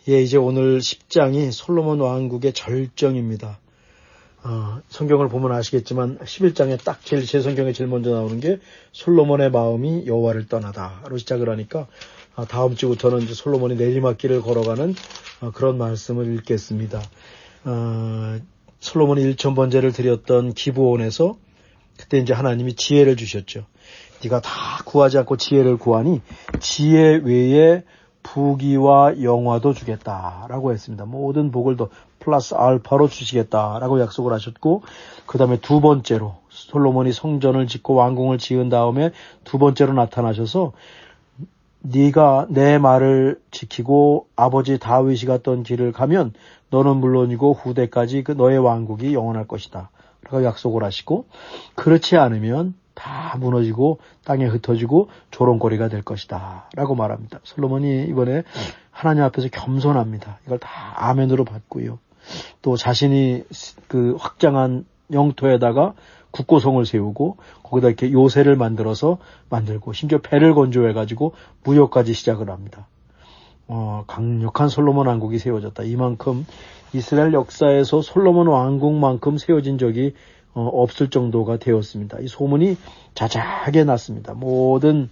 예, 이제 오늘 10장이 솔로몬 왕국의 절정입니다. 성경을 보면 아시겠지만 11장에 딱 제 성경에 제일 먼저 나오는 게 솔로몬의 마음이 여호와를 떠나다로 시작을 하니까 다음 주부터는 이제 솔로몬이 내리막길을 걸어가는 그런 말씀을 읽겠습니다. 솔로몬이 1000번제를 드렸던 기브온에서 그때 이제 하나님이 지혜를 주셨죠. 네가 다 구하지 않고 지혜를 구하니 지혜 외에 부귀와 영화도 주겠다라고 했습니다. 모든 복을 더 플러스 알파로 주시겠다라고 약속을 하셨고, 그 다음에 두 번째로 솔로몬이 성전을 짓고 왕궁을 지은 다음에 두 번째로 나타나셔서 네가 내 말을 지키고 아버지 다윗이 갔던 길을 가면 너는 물론이고 후대까지 그 너의 왕국이 영원할 것이다 라고 약속을 하시고, 그렇지 않으면 다 무너지고 땅에 흩어지고 조롱거리가 될 것이다 라고 말합니다. 솔로몬이 이번에 하나님 앞에서 겸손합니다. 이걸 다 아멘으로 받고요. 또 자신이 그 확장한 영토에다가 국고성을 세우고 거기다 이렇게 요새를 만들고 심지어 배를 건조해가지고 무역까지 시작을 합니다. 강력한 솔로몬 왕국이 세워졌다. 이만큼 이스라엘 역사에서 솔로몬 왕국만큼 세워진 적이 없을 정도가 되었습니다. 이 소문이 자자하게 났습니다. 모든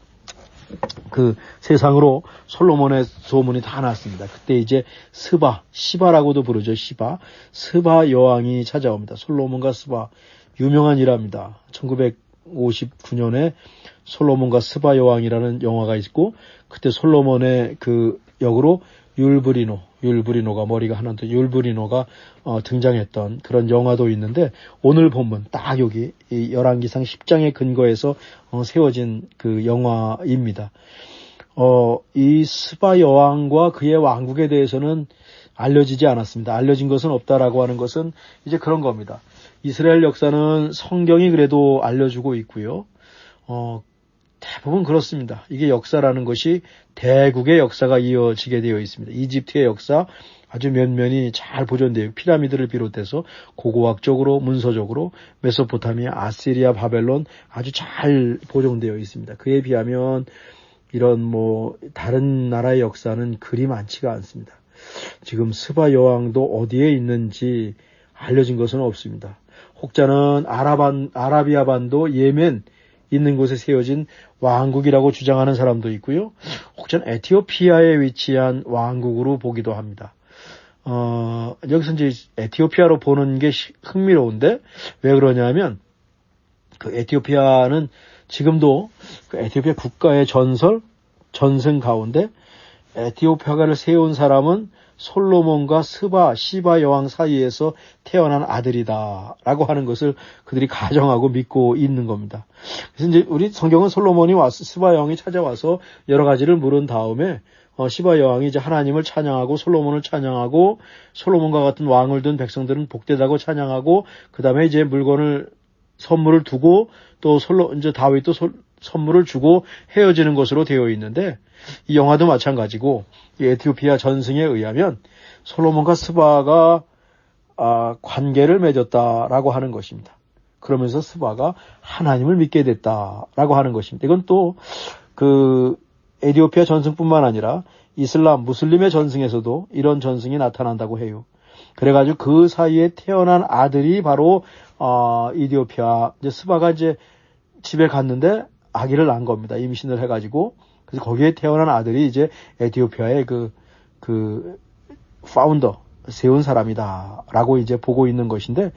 그 세상으로 솔로몬의 소문이 다 났습니다. 그때 이제 시바라고도 부르죠. 스바 여왕이 찾아옵니다. 솔로몬과 스바 유명한 일합니다. 1959년에 솔로몬과 스바 여왕이라는 영화가 있고, 그때 솔로몬의 그 역으로 율브리노가 머리가 하나인데 율브리노가 등장했던 그런 영화도 있는데, 오늘 본문 딱 여기 이 열왕기상 10장에 근거해서 세워진 그 영화입니다. 이 스바 여왕과 그의 왕국에 대해서는 알려지지 않았습니다. 알려진 것은 없다라고 하는 것은 이제 그런 겁니다. 이스라엘 역사는 성경이 그래도 알려주고 있고요. 대부분 그렇습니다. 이게 역사라는 것이 대국의 역사가 이어지게 되어 있습니다. 이집트의 역사 아주 면면이 잘 보존되어 피라미드를 비롯해서 고고학적으로 문서적으로 메소포타미아, 아시리아, 바벨론 아주 잘 보존되어 있습니다. 그에 비하면 이런 다른 나라의 역사는 그리 많지가 않습니다. 지금 스바 여왕도 어디에 있는지 알려진 것은 없습니다. 혹자는 아라비아 반도 예멘 있는 곳에 세워진 왕국이라고 주장하는 사람도 있고요. 혹자는 에티오피아에 위치한 왕국으로 보기도 합니다. 여기서 이제 에티오피아로 보는 게 흥미로운데, 왜 그러냐면 그 에티오피아는 지금도 그 에티오피아 국가의 전승 가운데 에티오피아를 세운 사람은 솔로몬과 시바 여왕 사이에서 태어난 아들이다라고 하는 것을 그들이 가정하고 믿고 있는 겁니다. 그래서 이제 우리 성경은 솔로몬이 스바 여왕이 찾아와서 여러 가지를 물은 다음에 시바 여왕이 이제 하나님을 찬양하고 솔로몬을 찬양하고, 솔로몬과 같은 왕을 둔 백성들은 복되다고 찬양하고, 그 다음에 이제 선물을 두고 또 이제 다윗도 선물을 주고 헤어지는 것으로 되어 있는데, 이 영화도 마찬가지고 이 에티오피아 전승에 의하면 솔로몬과 스바가 관계를 맺었다라고 하는 것입니다. 그러면서 스바가 하나님을 믿게 됐다라고 하는 것입니다. 이건 또 그 에티오피아 전승뿐만 아니라 이슬람, 무슬림의 전승에서도 이런 전승이 나타난다고 해요. 그래가지고 그 사이에 태어난 아들이 바로 이디오피아, 이제 스바가 이제 집에 갔는데 아기를 낳은 겁니다. 임신을 해가지고. 그래서 거기에 태어난 아들이 이제 에티오피아의 그 파운더, 세운 사람이다라고 이제 보고 있는 것인데,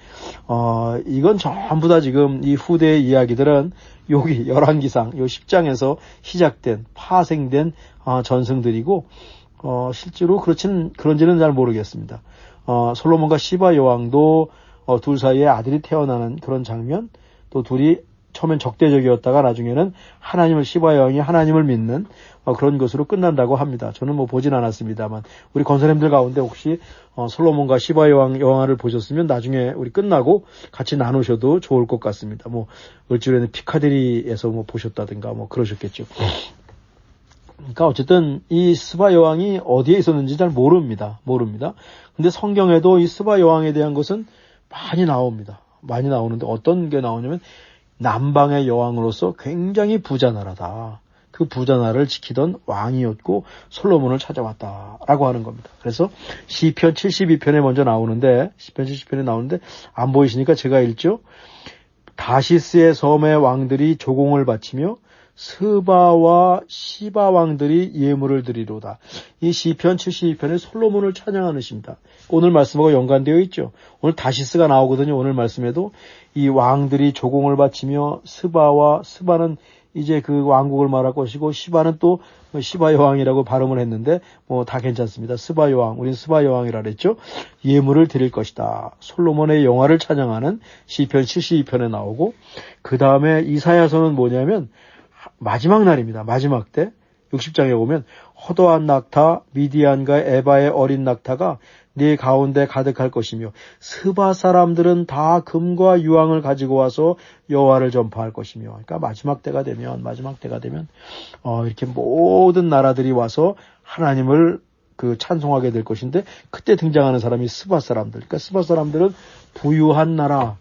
이건 전부 다 지금 이 후대의 이야기들은 여기 열왕기상 요 10장에서 시작된 파생된 전승들이고, 실제로 그런지는 잘 모르겠습니다. 솔로몬과 시바 여왕도 둘 사이에 아들이 태어나는 그런 장면, 또 둘이 처음엔 적대적이었다가 나중에는 시바 여왕이 하나님을 믿는 그런 것으로 끝난다고 합니다. 저는 보진 않았습니다만, 우리 권사님들 가운데 혹시 솔로몬과 시바 여왕 영화를 보셨으면 나중에 우리 끝나고 같이 나누셔도 좋을 것 같습니다. 을주에는 피카데리에서 보셨다든가 그러셨겠죠. 그러니까 어쨌든 이 스바 여왕이 어디에 있었는지 잘 모릅니다. 근데 성경에도 이 스바 여왕에 대한 것은 많이 나옵니다. 많이 나오는데 어떤 게 나오냐면 남방의 여왕으로서 굉장히 부자 나라다. 그 부자나라를 지키던 왕이었고 솔로몬을 찾아왔다라고 하는 겁니다. 그래서 시편 72편에 먼저 나오는데 시편 70편에 나오는데 안 보이시니까 제가 읽죠. 다시스의 섬의 왕들이 조공을 바치며 스바와 시바 왕들이 예물을 드리로다. 이 시편 72편에 솔로몬을 찬양하는 시입니다. 오늘 말씀하고 연관되어 있죠. 오늘 다시스가 나오거든요. 오늘 말씀에도 이 왕들이 조공을 바치며 스바는 이제 그 왕국을 말할 것이고 시바는 또 시바 여왕이라고 발음을 했는데 뭐 다 괜찮습니다. 스바 여왕, 우린 스바 여왕이라 그랬죠. 예물을 드릴 것이다. 솔로몬의 영화를 찬양하는 시편 72편에 나오고 그 다음에 이사야서는 뭐냐면 마지막 날입니다. 마지막 때 60장에 보면 허도한 낙타 미디안과 에바의 어린 낙타가 네 가운데 가득할 것이며 스바 사람들은 다 금과 유황을 가지고 와서 여호와를 전파할 것이며 그러니까 마지막 때가 되면 이렇게 모든 나라들이 와서 하나님을 그 찬송하게 될 것인데 그때 등장하는 사람이 스바 사람들. 그러니까 스바 사람들은 부유한 나라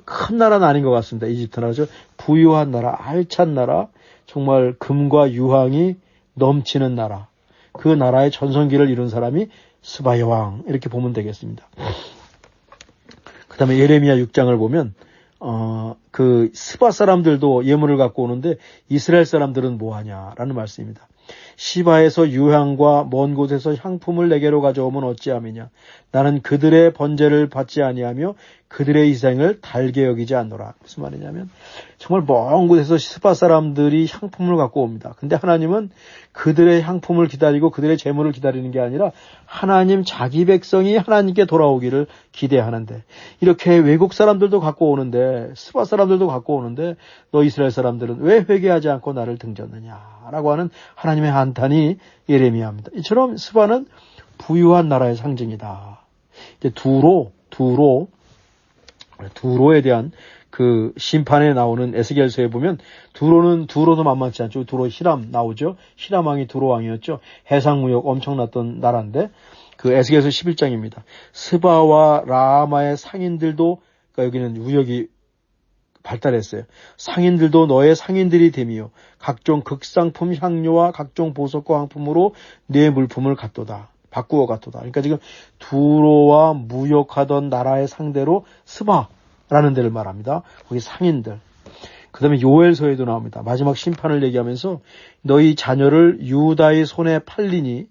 큰 나라는 아닌 것 같습니다. 이집트 나라죠. 부유한 나라, 알찬 나라, 정말 금과 유황이 넘치는 나라. 그 나라의 전성기를 이룬 사람이 스바 여왕 이렇게 보면 되겠습니다. 그 다음에 예레미야 6장을 보면 그 스바 사람들도 예물을 갖고 오는데 이스라엘 사람들은 뭐하냐라는 말씀입니다. 시바에서 유향과 먼 곳에서 향품을 내게로 가져오면 어찌함이냐. 나는 그들의 번제를 받지 아니하며 그들의 희생을 달게 여기지 않노라. 무슨 말이냐면 정말 먼 곳에서 스바 사람들이 향품을 갖고 옵니다. 근데 하나님은 그들의 향품을 기다리고 그들의 재물을 기다리는 게 아니라 하나님 자기 백성이 하나님께 돌아오기를 기대하는데 이렇게 외국 사람들도 갖고 오는데 스바 사람들도 갖고 오는데 너 이스라엘 사람들은 왜 회개하지 않고 나를 등졌느냐라고 하는 하나님의 한탄이 예레미야입니다. 이처럼 스바는 부유한 나라의 상징이다. 이제 두로에 대한 그 심판에 나오는 에스겔서에 보면 두로도 만만치 않죠. 두로 히람 나오죠. 히람 왕이 두로 왕이었죠. 해상 무역 엄청났던 나라인데 그 에스겔서 11장입니다. 스바와 라마의 상인들도 그러니까 여기는 무역이 발달했어요. 상인들도 너의 상인들이 되며 각종 극상품 향료와 각종 보석과 황품으로 내 물품을 바꾸어 갔도다. 그러니까 지금 두로와 무역하던 나라의 상대로 스바라는 데를 말합니다. 거기 상인들. 그 다음에 요엘서에도 나옵니다. 마지막 심판을 얘기하면서 너희 자녀를 유다의 손에 팔리니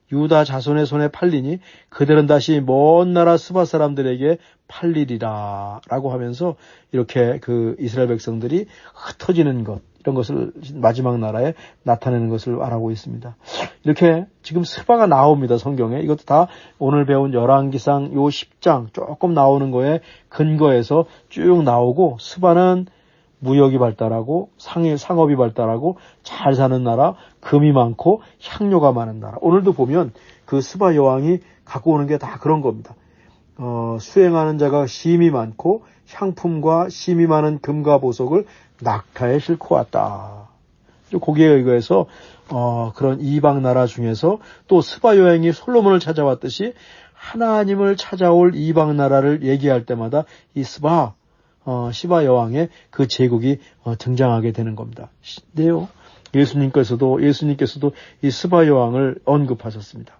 유다 자손의 손에 팔리니 그들은 다시 먼 나라 스바 사람들에게 팔리리라 라고 하면서 이렇게 그 이스라엘 백성들이 흩어지는 것 이런 것을 마지막 나라에 나타내는 것을 말하고 있습니다. 이렇게 지금 스바가 나옵니다. 성경에. 이것도 다 오늘 배운 열왕기상 요 10장 조금 나오는 거에 근거해서 쭉 나오고 스바는 무역이 발달하고 상업이 발달하고 잘 사는 나라, 금이 많고 향료가 많은 나라. 오늘도 보면 그 스바 여왕이 갖고 오는 게 다 그런 겁니다. 수행하는 자가 심이 많고 향품과 심이 많은 금과 보석을 낙타에 싣고 왔다. 거기에 의거해서 그런 이방 나라 중에서 또 스바 여왕이 솔로몬을 찾아왔듯이 하나님을 찾아올 이방 나라를 얘기할 때마다 이 시바 여왕의 그 제국이 등장하게 되는 겁니다. 네요. 예수님께서도 이 스바 여왕을 언급하셨습니다.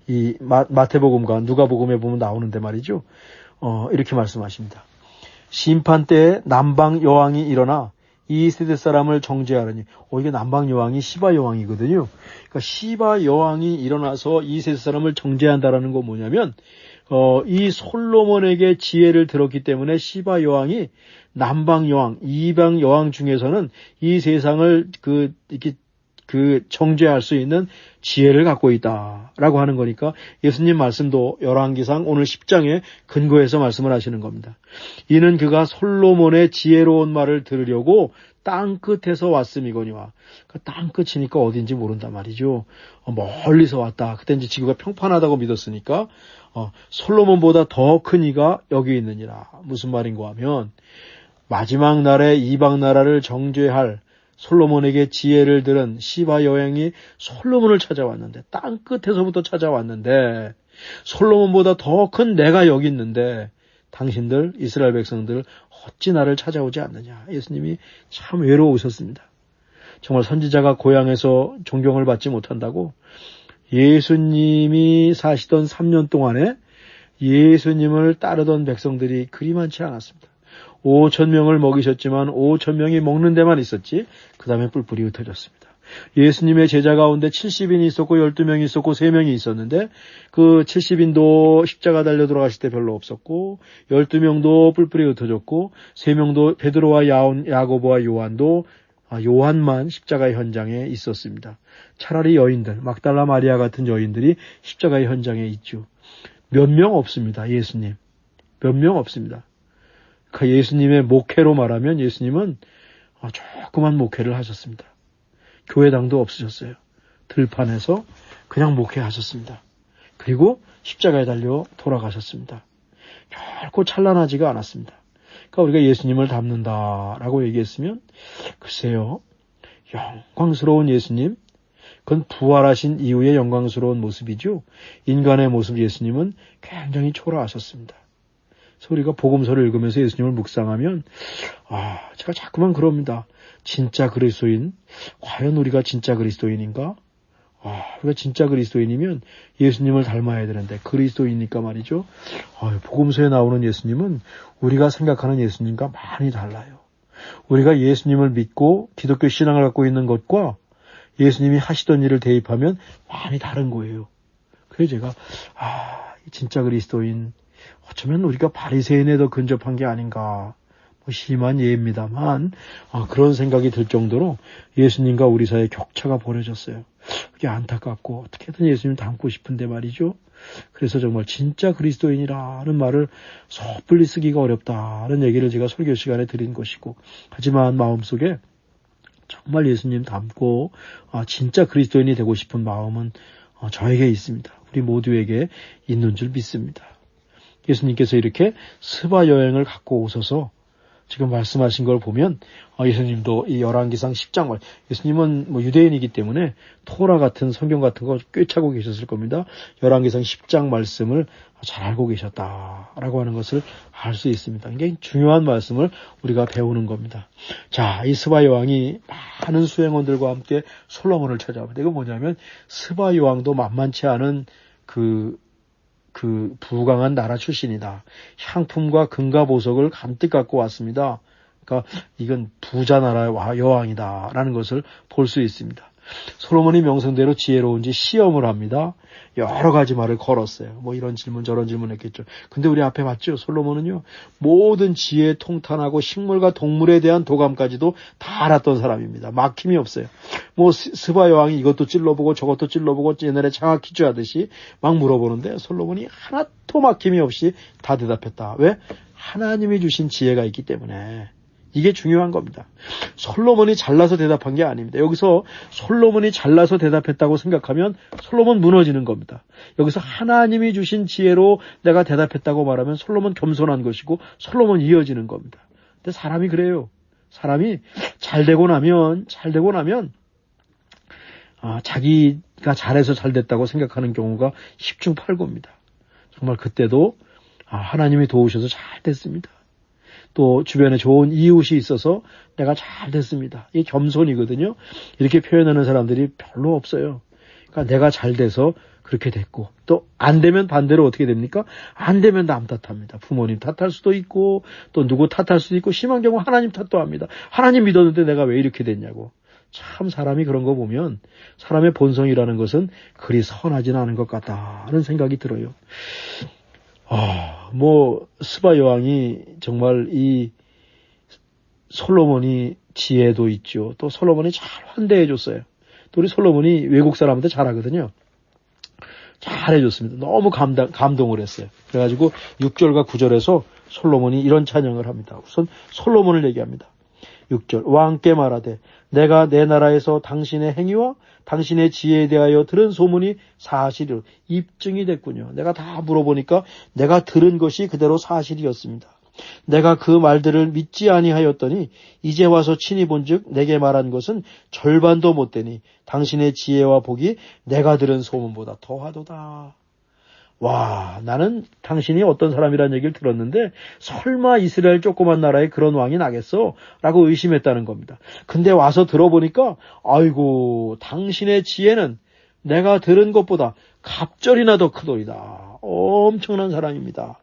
이 마태복음과 누가복음에 보면 나오는데 말이죠. 이렇게 말씀하십니다. 심판 때에 남방 여왕이 일어나 이 세대 사람을 정죄하려니 이게 남방 여왕이 시바 여왕이거든요. 그러니까 시바 여왕이 일어나서 이 세대 사람을 정죄한다라는 건 뭐냐면 이 솔로몬에게 지혜를 들었기 때문에 시바 여왕이 남방 여왕, 이방 여왕 중에서는 이 세상을 이렇게 정죄할 수 있는 지혜를 갖고 있다라고 하는 거니까 예수님 말씀도 열왕기상 오늘 10장에 근거해서 말씀을 하시는 겁니다. 이는 그가 솔로몬의 지혜로운 말을 들으려고 땅 끝에서 왔음이거니와. 땅 끝이니까 어딘지 모른단 말이죠. 멀리서 왔다. 그때 이제 지구가 평판하다고 믿었으니까 솔로몬보다 더 큰 이가 여기 있느니라. 무슨 말인가 하면 마지막 날에 이방 나라를 정죄할 솔로몬에게 지혜를 들은 시바 여왕이 솔로몬을 찾아왔는데 땅 끝에서부터 찾아왔는데 솔로몬보다 더 큰 내가 여기 있는데 당신들 이스라엘 백성들 어찌 나를 찾아오지 않느냐. 예수님이 참 외로우셨습니다. 정말 선지자가 고향에서 존경을 받지 못한다고 예수님이 사시던 3년 동안에 예수님을 따르던 백성들이 그리 많지 않았습니다. 5,000명을 먹이셨지만 5,000명이 먹는 데만 있었지 그 다음에 뿔뿔이 흩어졌습니다. 예수님의 제자 가운데 70인이 있었고 12명이 있었고 3명이 있었는데 그 70인도 십자가 달려 돌아가실 때 별로 없었고 12명도 뿔뿔이 흩어졌고 3명도 베드로와 야고보와 요한도 요한만 십자가의 현장에 있었습니다. 차라리 여인들, 막달라 마리아 같은 여인들이 십자가의 현장에 있죠. 몇 명 없습니다. 예수님. 몇 명 없습니다. 그 예수님의 목회로 말하면 예수님은 조그만 목회를 하셨습니다. 교회당도 없으셨어요. 들판에서 그냥 목회하셨습니다. 그리고 십자가에 달려 돌아가셨습니다. 결코 찬란하지가 않았습니다. 그러니까 우리가 예수님을 닮는다라고 얘기했으면 글쎄요. 영광스러운 예수님, 그건 부활하신 이후의 영광스러운 모습이죠. 인간의 모습 예수님은 굉장히 초라하셨습니다. 그래서 우리가 복음서를 읽으면서 예수님을 묵상하면 제가 자꾸만 진짜 그리스도인, 과연 우리가 진짜 그리스도인인가? 우리가 진짜 그리스도인이면 예수님을 닮아야 되는데 그리스도인이니까 말이죠. 복음서에 나오는 예수님은 우리가 생각하는 예수님과 많이 달라요. 우리가 예수님을 믿고 기독교 신앙을 갖고 있는 것과 예수님이 하시던 일을 대입하면 많이 다른 거예요. 그래서 제가 진짜 그리스도인, 어쩌면 우리가 바리새인에 더 근접한 게 아닌가. 심한 예입니다만 그런 생각이 들 정도로 예수님과 우리 사이에 격차가 벌어졌어요. 그게 안타깝고 어떻게든 예수님 닮고 싶은데 말이죠. 그래서 정말 진짜 그리스도인이라는 말을 섣불리 쓰기가 어렵다는 얘기를 제가 설교 시간에 드린 것이고, 하지만 마음속에 정말 예수님 닮고 진짜 그리스도인이 되고 싶은 마음은 저에게 있습니다. 우리 모두에게 있는 줄 믿습니다. 예수님께서 이렇게 스바 여행을 갖고 오셔서 지금 말씀하신 걸 보면 예수님도 이 열왕기상 10장 예수님은 유대인이기 때문에 토라 같은 성경 같은 거 꿰차고 계셨을 겁니다. 열왕기상 10장 말씀을 잘 알고 계셨다라고 하는 것을 알 수 있습니다. 굉장히 중요한 말씀을 우리가 배우는 겁니다. 자, 이 스바 여왕이 많은 수행원들과 함께 솔로몬을 찾아옵니다. 이건 뭐냐면 스바 여왕도 만만치 않은 그 부강한 나라 출신이다. 향품과 금과 보석을 간뜩 갖고 왔습니다. 그러니까 이건 부자 나라의 여왕이다라는 것을 볼 수 있습니다. 솔로몬이 명성대로 지혜로운지 시험을 합니다. 여러 가지 말을 걸었어요. 이런 질문 저런 질문 했겠죠. 근데 우리 앞에 봤죠. 솔로몬은요. 모든 지혜 통탄하고 식물과 동물에 대한 도감까지도 다 알았던 사람입니다. 막힘이 없어요. 스바 여왕이 이것도 찔러보고 저것도 찔러보고 옛날에 장학퀴즈 하듯이 막 물어보는데 솔로몬이 하나도 막힘이 없이 다 대답했다. 왜? 하나님이 주신 지혜가 있기 때문에. 이게 중요한 겁니다. 솔로몬이 잘나서 대답한 게 아닙니다. 여기서 솔로몬이 잘나서 대답했다고 생각하면 솔로몬 무너지는 겁니다. 여기서 하나님이 주신 지혜로 내가 대답했다고 말하면 솔로몬 겸손한 것이고 솔로몬 이어지는 겁니다. 근데 사람이 그래요. 사람이 잘 되고 나면 자기가 잘해서 잘 됐다고 생각하는 경우가 10중 8구입니다. 정말 그때도 하나님이 도우셔서 잘 됐습니다. 또 주변에 좋은 이웃이 있어서 내가 잘 됐습니다. 이게 겸손이거든요. 이렇게 표현하는 사람들이 별로 없어요. 그러니까 내가 잘 돼서 그렇게 됐고, 또 안 되면 반대로 어떻게 됩니까? 안 되면 남 탓합니다. 부모님 탓할 수도 있고 또 누구 탓할 수도 있고 심한 경우 하나님 탓도 합니다. 하나님 믿었는데 내가 왜 이렇게 됐냐고. 참 사람이 그런 거 보면 사람의 본성이라는 것은 그리 선하지는 않은 것 같다는 생각이 들어요. 스바 여왕이 정말 이 솔로몬이 지혜도 있죠. 또 솔로몬이 잘 환대해 줬어요. 또 우리 솔로몬이 외국 사람한테 잘하거든요. 잘해줬습니다. 너무 감동을 했어요. 그래가지고 6절과 9절에서 솔로몬이 이런 찬양을 합니다. 우선 솔로몬을 얘기합니다. 6절 왕께 말하되 내가 내 나라에서 당신의 행위와 당신의 지혜에 대하여 들은 소문이 사실이로 입증이 됐군요. 내가 다 물어보니까 내가 들은 것이 그대로 사실이었습니다. 내가 그 말들을 믿지 아니하였더니 이제 와서 친히 본즉 내게 말한 것은 절반도 못 되니 당신의 지혜와 복이 내가 들은 소문보다 더하도다. 와, 나는 당신이 어떤 사람이라는 얘기를 들었는데 설마 이스라엘 조그만 나라에 그런 왕이 나겠어? 라고 의심했다는 겁니다. 근데 와서 들어보니까 아이고, 당신의 지혜는 내가 들은 것보다 갑절이나 더 크도이다. 엄청난 사람입니다.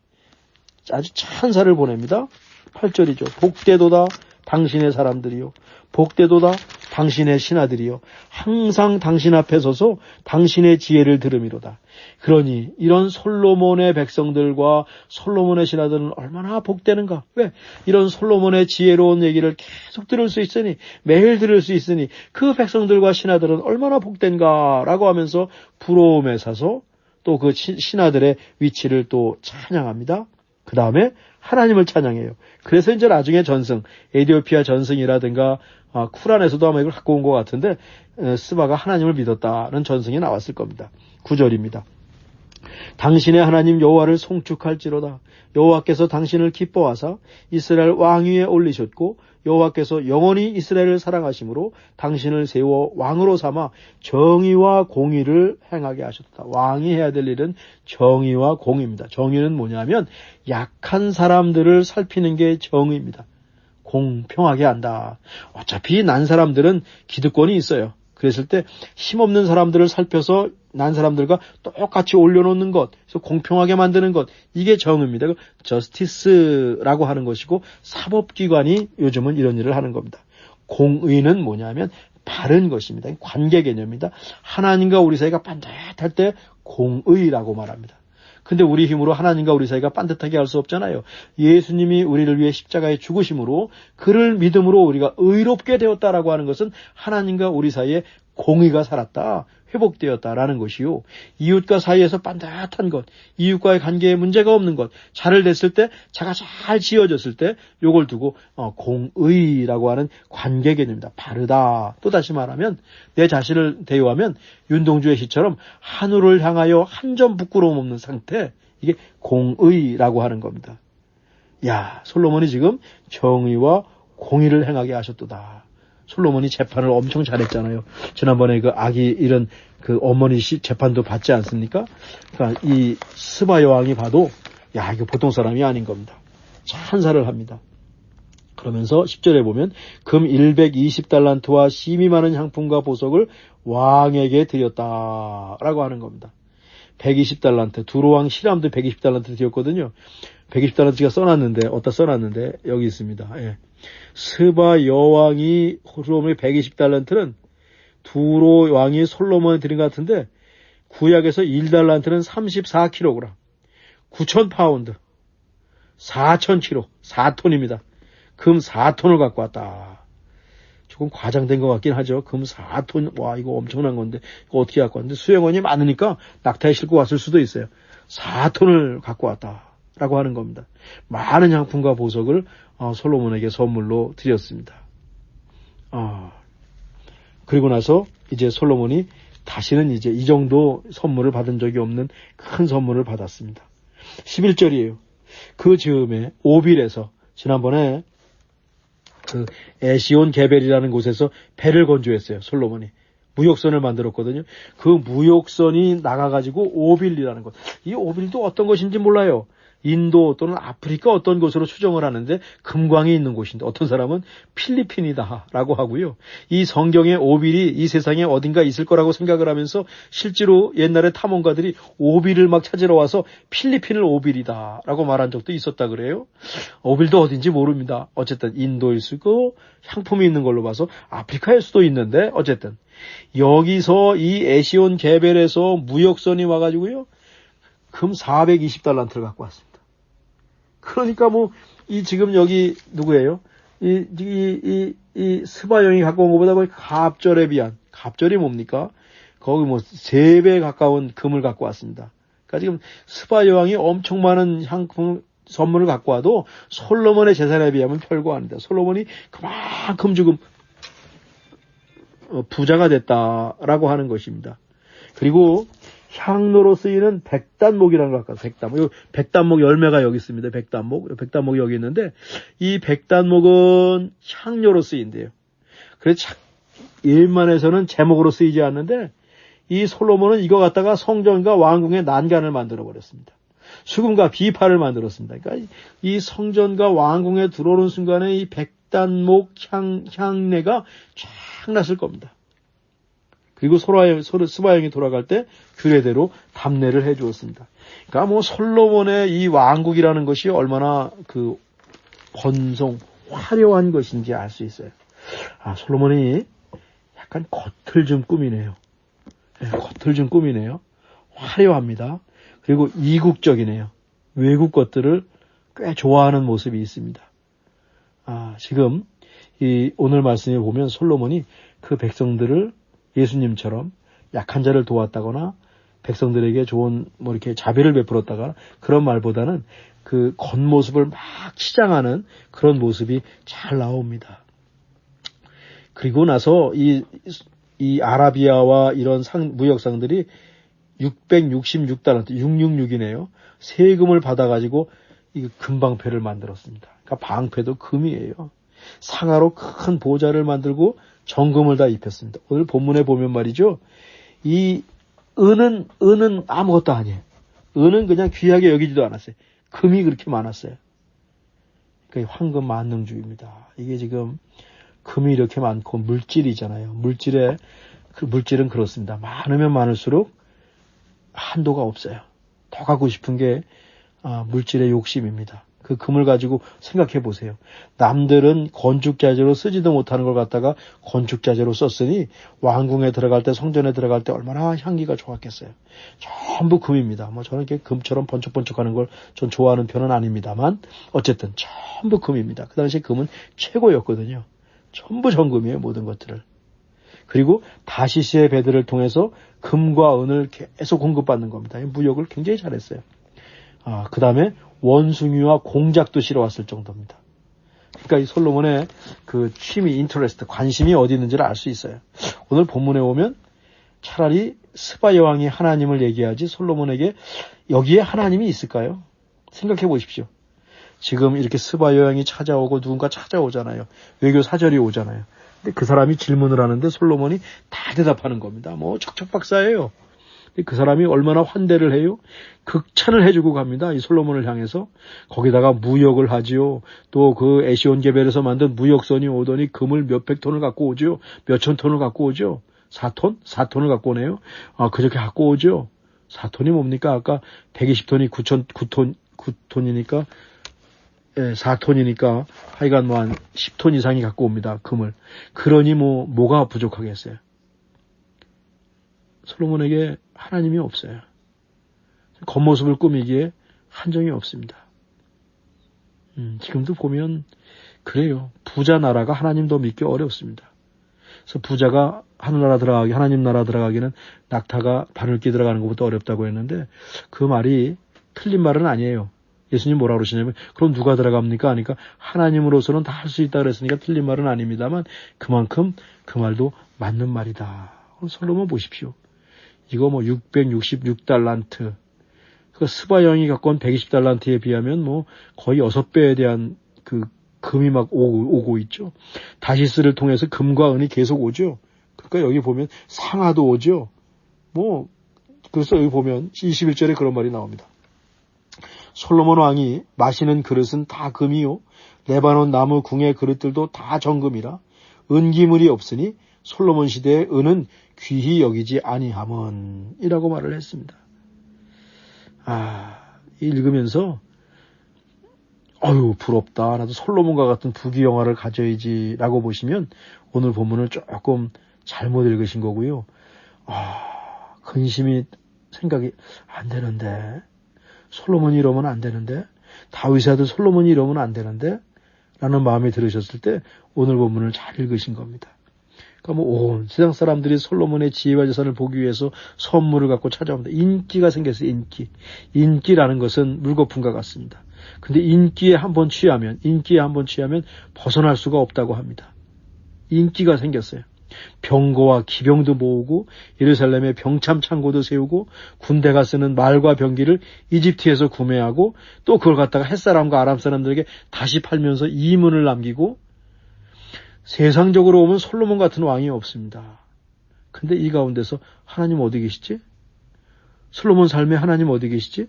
아주 찬사를 보냅니다. 8절이죠. 복되도다 당신의 사람들이요. 복되도다 당신의 신하들이요. 항상 당신 앞에 서서 당신의 지혜를 들음이로다. 그러니 이런 솔로몬의 백성들과 솔로몬의 신하들은 얼마나 복되는가. 왜? 이런 솔로몬의 지혜로운 얘기를 계속 들을 수 있으니, 매일 들을 수 있으니 그 백성들과 신하들은 얼마나 복된가 라고 하면서 부러움에 사서 또 그 신하들의 위치를 또 찬양합니다. 그 다음에 하나님을 찬양해요. 그래서 이제 나중에 전승, 에디오피아 전승이라든가 쿠란에서도 아마 이걸 갖고 온 것 같은데 스바가 하나님을 믿었다는 전승이 나왔을 겁니다. 9절입니다. 당신의 하나님 여호와를 송축할지로다. 여호와께서 당신을 기뻐하사 이스라엘 왕위에 올리셨고 여호와께서 영원히 이스라엘을 사랑하심으로 당신을 세워 왕으로 삼아 정의와 공의를 행하게 하셨다. 왕이 해야 될 일은 정의와 공의입니다. 정의는 뭐냐면 약한 사람들을 살피는 게 정의입니다. 공평하게 한다. 어차피 난 사람들은 기득권이 있어요. 그랬을 때 힘없는 사람들을 살펴서 난 사람들과 똑같이 올려놓는 것, 그래서 공평하게 만드는 것, 이게 정의입니다. 저스티스라고 하는 것이고 사법기관이 요즘은 이런 일을 하는 겁니다. 공의는 뭐냐면 바른 것입니다. 관계 개념입니다. 하나님과 우리 사이가 반듯할 때 공의라고 말합니다. 근데 우리 힘으로 하나님과 우리 사이가 반듯하게 할 수 없잖아요. 예수님이 우리를 위해 십자가에 죽으심으로 그를 믿음으로 우리가 의롭게 되었다라고 하는 것은 하나님과 우리 사이에 공의가 살았다, 회복되었다라는 것이요. 이웃과 사이에서 반듯한 것, 이웃과의 관계에 문제가 없는 것, 잘을 됐을 때, 자가 잘 지어졌을 때 요걸 두고 공의라고 하는 관계 개념입니다. 바르다. 또 다시 말하면 내 자신을 대우하면 윤동주의 시처럼 하늘을 향하여 한 점 부끄러움 없는 상태, 이게 공의라고 하는 겁니다. 야, 솔로몬이 지금 정의와 공의를 행하게 하셨도다. 솔로몬이 재판을 엄청 잘했잖아요. 지난번에 그 아기 이런 그 어머니 재판도 받지 않습니까? 그러니까 이 스바 여왕이 봐도 야, 이거 보통 사람이 아닌 겁니다. 찬사를 합니다. 그러면서 10절에 보면 금 120달란트와 심이 많은 향품과 보석을 왕에게 드렸다라고 하는 겁니다. 120달란트, 두로왕 히람도 120달란트 드렸거든요. 120달란트가 써놨는데, 어디다 써놨는데, 여기 있습니다. 예. 스바 여왕이 솔로몬의 120달란트는 두로 왕이 솔로몬에 드린 것 같은데, 구약에서 1달란트는 34kg, 9,000파운드, 4,000kg, 4톤입니다. 금 4톤을 갖고 왔다. 조금 과장된 것 같긴 하죠. 금 4톤, 와, 이거 엄청난 건데, 이거 어떻게 갖고 왔는데, 수행원이 많으니까 낙타에 싣고 왔을 수도 있어요. 4톤을 갖고 왔다라고 하는 겁니다. 많은 향품과 보석을 솔로몬에게 선물로 드렸습니다. 그리고 나서 이제 솔로몬이 다시는 이제 이 정도 선물을 받은 적이 없는 큰 선물을 받았습니다. 11절이에요. 그 즈음에 오빌에서 지난번에 그 에시온 게벨이라는 곳에서 배를 건조했어요. 솔로몬이. 무역선을 만들었거든요. 그 무역선이 나가가지고 오빌이라는 것. 이 오빌도 어떤 것인지 몰라요. 인도 또는 아프리카 어떤 곳으로 추정을 하는데 금광이 있는 곳인데 어떤 사람은 필리핀이다라고 하고요. 이 성경의 오빌이 이 세상에 어딘가 있을 거라고 생각을 하면서 실제로 옛날에 탐험가들이 오빌을 막 찾으러 와서 필리핀을 오빌이다라고 말한 적도 있었다 그래요. 오빌도 어딘지 모릅니다. 어쨌든 인도일 수도 향품이 있는 걸로 봐서 아프리카일 수도 있는데 어쨌든 여기서 이 에시온 게벨에서 무역선이 와가지고요. 금 420달란트를 갖고 왔습니다. 그러니까 이 지금 여기 누구예요? 이 스바 여왕이 갖고 온 것보다 거의 갑절에 비한, 갑절이 뭡니까? 거기 3배 가까운 금을 갖고 왔습니다. 그러니까 지금 스바 여왕이 엄청 많은 향품, 선물을 갖고 와도 솔로몬의 재산에 비하면 별거 아닙니다. 솔로몬이 그만큼 지금 부자가 됐다라고 하는 것입니다. 그리고 향로로 쓰이는 백단목이라는 걸 갖고 왔어요. 백단목. 백단목 열매가 여기 있습니다. 백단목이 여기 있는데 이 백단목은 향료로 쓰인대요. 그래서 웬만해서는 제목으로 쓰이지 않는데 이 솔로몬은 이거 갖다가 성전과 왕궁의 난간을 만들어 버렸습니다. 수금과 비파를 만들었습니다. 그러니까 이 성전과 왕궁에 들어오는 순간에 이 백단목 향내가 쫙 났을 겁니다. 그리고 스바형이 돌아갈 때 규례대로 답례를 해 주었습니다. 그러니까 뭐 솔로몬의 이 왕국이라는 것이 얼마나 그 번성, 화려한 것인지 알 수 있어요. 솔로몬이 약간 겉을 좀 꾸미네요. 네, 겉을 좀 꾸미네요. 화려합니다. 그리고 이국적이네요. 외국 것들을 꽤 좋아하는 모습이 있습니다. 지금 오늘 말씀에 보면 솔로몬이 그 백성들을 예수님처럼 약한 자를 도왔다거나 백성들에게 좋은 이렇게 자비를 베풀었다거나 그런 말보다는 그 겉모습을 막 치장하는 그런 모습이 잘 나옵니다. 그리고 나서 이 아라비아와 이런 무역상들이 666달란트, 666이네요. 세금을 받아가지고 이 금방패를 만들었습니다. 그러니까 방패도 금이에요. 상아로 큰 보좌를 만들고 정금을 다 입혔습니다. 오늘 본문에 보면 말이죠. 이 은은 아무것도 아니에요. 은은 그냥 귀하게 여기지도 않았어요. 금이 그렇게 많았어요. 그러니까 황금 만능주의입니다. 이게 지금 금이 이렇게 많고 물질이잖아요. 물질은 그렇습니다. 많으면 많을수록 한도가 없어요. 더 갖고 싶은 게 물질의 욕심입니다. 그 금을 가지고 생각해 보세요. 남들은 건축자재로 쓰지도 못하는 걸 갖다가 건축자재로 썼으니 왕궁에 들어갈 때, 성전에 들어갈 때 얼마나 향기가 좋았겠어요. 전부 금입니다. 저는 이렇게 금처럼 번쩍번쩍하는 걸 전 좋아하는 편은 아닙니다만 어쨌든 전부 금입니다. 그 당시에 금은 최고였거든요. 전부 정금이에요. 모든 것들을. 그리고 다시스의 배들을 통해서 금과 은을 계속 공급받는 겁니다. 무역을 굉장히 잘했어요. 그 다음에 원숭이와 공작도 실어왔을 정도입니다. 그러니까 이 솔로몬의 그 취미, 관심이 어디 있는지를 알 수 있어요. 오늘 본문에 오면 차라리 스바 여왕이 하나님을 얘기하지 솔로몬에게 여기에 하나님이 있을까요? 생각해 보십시오. 지금 이렇게 스바 여왕이 찾아오고 누군가 찾아오잖아요. 외교 사절이 오잖아요. 근데 그 사람이 질문을 하는데 솔로몬이 다 대답하는 겁니다. 척척박사예요. 그 사람이 얼마나 환대를 해요? 극찬을 해주고 갑니다. 이 솔로몬을 향해서. 거기다가 무역을 하지요. 또 그 에시온게벨에서 만든 무역선이 오더니 금을 몇백 톤을 갖고 오죠. 몇천 톤을 갖고 오죠. 4톤? 4톤을 갖고 오네요. 그저께 갖고 오죠. 4톤이 뭡니까? 아까 120톤이 9톤이니까 4톤이니까 하여간 한 10톤 이상이 갖고 옵니다. 금을. 그러니 뭐가 부족하겠어요? 솔로몬에게 하나님이 없어요. 겉모습을 꾸미기에 한정이 없습니다. 지금도 보면 그래요. 부자 나라가 하나님 더 믿기 어렵습니다. 그래서 부자가 하나님 나라 들어가기는 낙타가 바늘기 들어가는 것보다 어렵다고 했는데 그 말이 틀린 말은 아니에요. 예수님 뭐라고 그러시냐면 그럼 누가 들어갑니까? 하니까 하나님으로서는 다 할 수 있다 그랬으니까 틀린 말은 아닙니다만 그만큼 그 말도 맞는 말이다. 솔로몬 보십시오. 이거 666달란트. 그 스바 여왕이 갖고 온 120달란트에 비하면 거의 6배에 대한 그 금이 막 오고 있죠. 다시스를 통해서 금과 은이 계속 오죠. 그러니까 여기 보면 상아도 오죠. 그래서 여기 보면 21절에 그런 말이 나옵니다. 솔로몬 왕이 마시는 그릇은 다 금이요. 레바논 나무 궁의 그릇들도 다 정금이라 은기물이 없으니 솔로몬 시대의 은은 귀히 여기지 아니함은 이라고 말을 했습니다. 읽으면서 부럽다. 나도 솔로몬과 같은 부귀영화를 가져야지 라고 보시면 오늘 본문을 조금 잘못 읽으신 거고요. 근심이 생각이 안 되는데 솔로몬이 이러면 안 되는데 다윗의 아들 솔로몬이 이러면 안 되는데 라는 마음이 들으셨을 때 오늘 본문을 잘 읽으신 겁니다. 그러니까 온 세상 사람들이 솔로몬의 지혜와 재산을 보기 위해서 선물을 갖고 찾아옵니다. 인기가 생겼어요. 인기라는 것은 물거품과 같습니다. 근데 인기에 한번 취하면 벗어날 수가 없다고 합니다. 인기가 생겼어요. 병거와 기병도 모으고 예루살렘에 병참 창고도 세우고 군대가 쓰는 말과 병기를 이집트에서 구매하고 또 그걸 갖다가 햇사람과 아람 사람들에게 다시 팔면서 이문을 남기고 세상적으로 보면 솔로몬 같은 왕이 없습니다. 근데 이 가운데서 하나님 어디 계시지? 솔로몬 삶에 하나님 어디 계시지?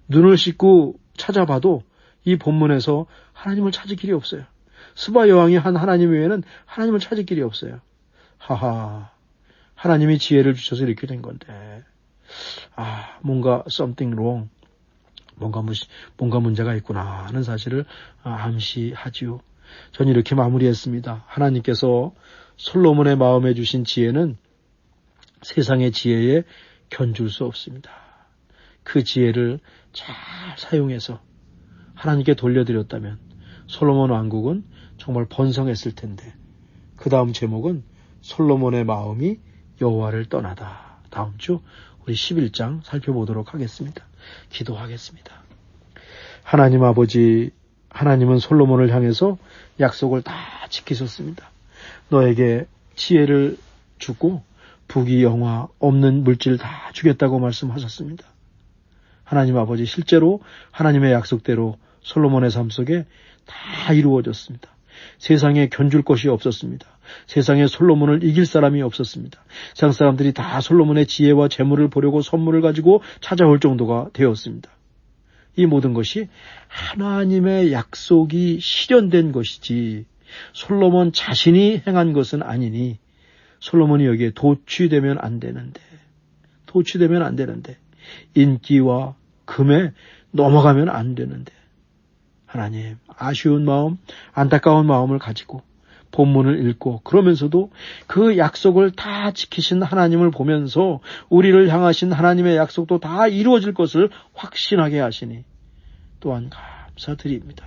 눈을 씻고 찾아봐도 이 본문에서 하나님을 찾을 길이 없어요. 스바 여왕이 한 하나님 외에는 하나님을 찾을 길이 없어요. 하하, 하나님이 지혜를 주셔서 이렇게 된 건데, 뭔가 something wrong, 뭔가 문제가 있구나 하는 사실을 암시하지요. 전 이렇게 마무리했습니다. 하나님께서 솔로몬의 마음에 주신 지혜는 세상의 지혜에 견줄 수 없습니다. 그 지혜를 잘 사용해서 하나님께 돌려드렸다면 솔로몬 왕국은 정말 번성했을 텐데, 그 다음 제목은 솔로몬의 마음이 여호와를 떠나다. 다음 주 우리 11장 살펴보도록 하겠습니다. 기도하겠습니다. 하나님 아버지, 하나님은 솔로몬을 향해서 약속을 다 지키셨습니다. 너에게 지혜를 주고 부귀 영화 없는 물질 다 주겠다고 말씀하셨습니다. 하나님 아버지, 실제로 하나님의 약속대로 솔로몬의 삶 속에 다 이루어졌습니다. 세상에 견줄 것이 없었습니다. 세상에 솔로몬을 이길 사람이 없었습니다. 세상 사람들이 다 솔로몬의 지혜와 재물을 보려고 선물을 가지고 찾아올 정도가 되었습니다. 이 모든 것이 하나님의 약속이 실현된 것이지 솔로몬 자신이 행한 것은 아니니 솔로몬이 여기에 도취되면 안 되는데 인기와 금에 넘어가면 안 되는데, 하나님, 아쉬운 마음, 안타까운 마음을 가지고 본문을 읽고 그러면서도 그 약속을 다 지키신 하나님을 보면서 우리를 향하신 하나님의 약속도 다 이루어질 것을 확신하게 하시니 또한 감사드립니다.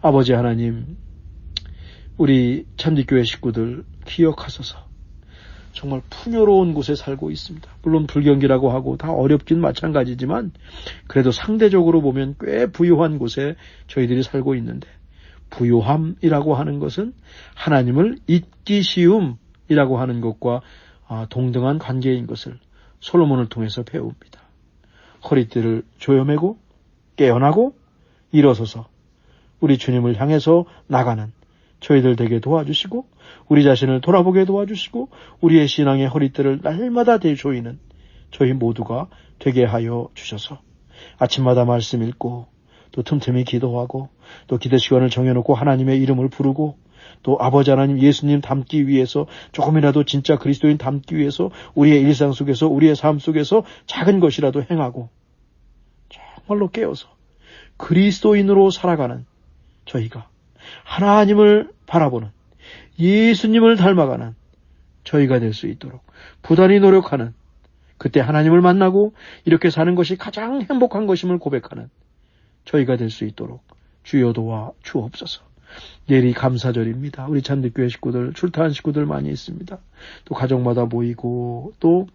아버지 하나님, 우리 참빛교회 식구들 기억하소서. 정말 풍요로운 곳에 살고 있습니다. 물론 불경기라고 하고 다 어렵긴 마찬가지지만 그래도 상대적으로 보면 꽤 부유한 곳에 저희들이 살고 있는데, 부유함이라고 하는 것은 하나님을 잊기 쉬움이라고 하는 것과 동등한 관계인 것을 솔로몬을 통해서 배웁니다. 허리띠를 조여매고 깨어나고 일어서서 우리 주님을 향해서 나가는 저희들 되게 도와주시고, 우리 자신을 돌아보게 도와주시고, 우리의 신앙의 허리띠를 날마다 조이는 저희 모두가 되게 하여 주셔서 아침마다 말씀 읽고 또 틈틈이 기도하고 또 기도 시간을 정해놓고 하나님의 이름을 부르고 또 아버지 하나님 예수님 닮기 위해서 조금이라도 진짜 그리스도인 닮기 위해서 우리의 일상 속에서 우리의 삶 속에서 작은 것이라도 행하고 정말로 깨어서 그리스도인으로 살아가는 저희가 하나님을 바라보는 예수님을 닮아가는 저희가 될 수 있도록 부단히 노력하는, 그때 하나님을 만나고 이렇게 사는 것이 가장 행복한 것임을 고백하는 저희가 될 수 있도록 주여 도와 주옵소서. 내일이 감사절입니다. 우리 참빛교회 식구들, 출타한 식구들 많이 있습니다. 또 가정마다 모이고 또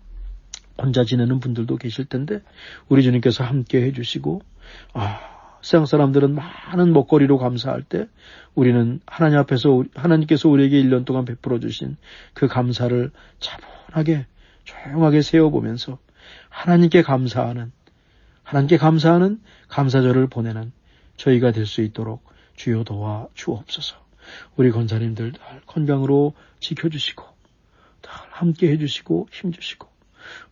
혼자 지내는 분들도 계실 텐데 우리 주님께서 함께 해주시고, 세상 사람들은 많은 먹거리로 감사할 때 우리는 하나님 앞에서 하나님께서 우리에게 1년 동안 베풀어 주신 그 감사를 차분하게 조용하게 세워보면서 하나님께 감사하는 감사절을 보내는 저희가 될 수 있도록 주여 도와 주옵소서. 우리 권사님들 건강으로 지켜주시고 함께 해주시고 힘주시고,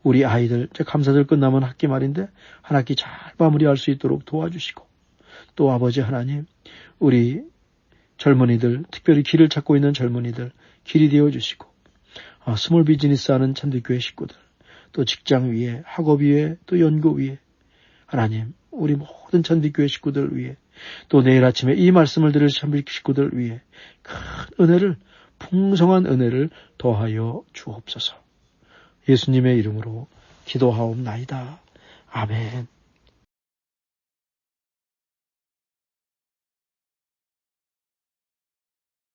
우리 아이들 이제 감사절 끝나면 학기 말인데 한 학기 잘 마무리할 수 있도록 도와주시고, 또 아버지 하나님, 우리 젊은이들, 특별히 길을 찾고 있는 젊은이들 길이 되어주시고, 스몰 비즈니스 하는 참빛교회 식구들, 또 직장 위에, 학업 위에, 또 연구 위에, 하나님, 우리 모든 참빛교회 식구들 위에, 또 내일 아침에 이 말씀을 들을 참빛 식구들 위에 큰 은혜를, 풍성한 은혜를 더하여 주옵소서. 예수님의 이름으로 기도하옵나이다. 아멘.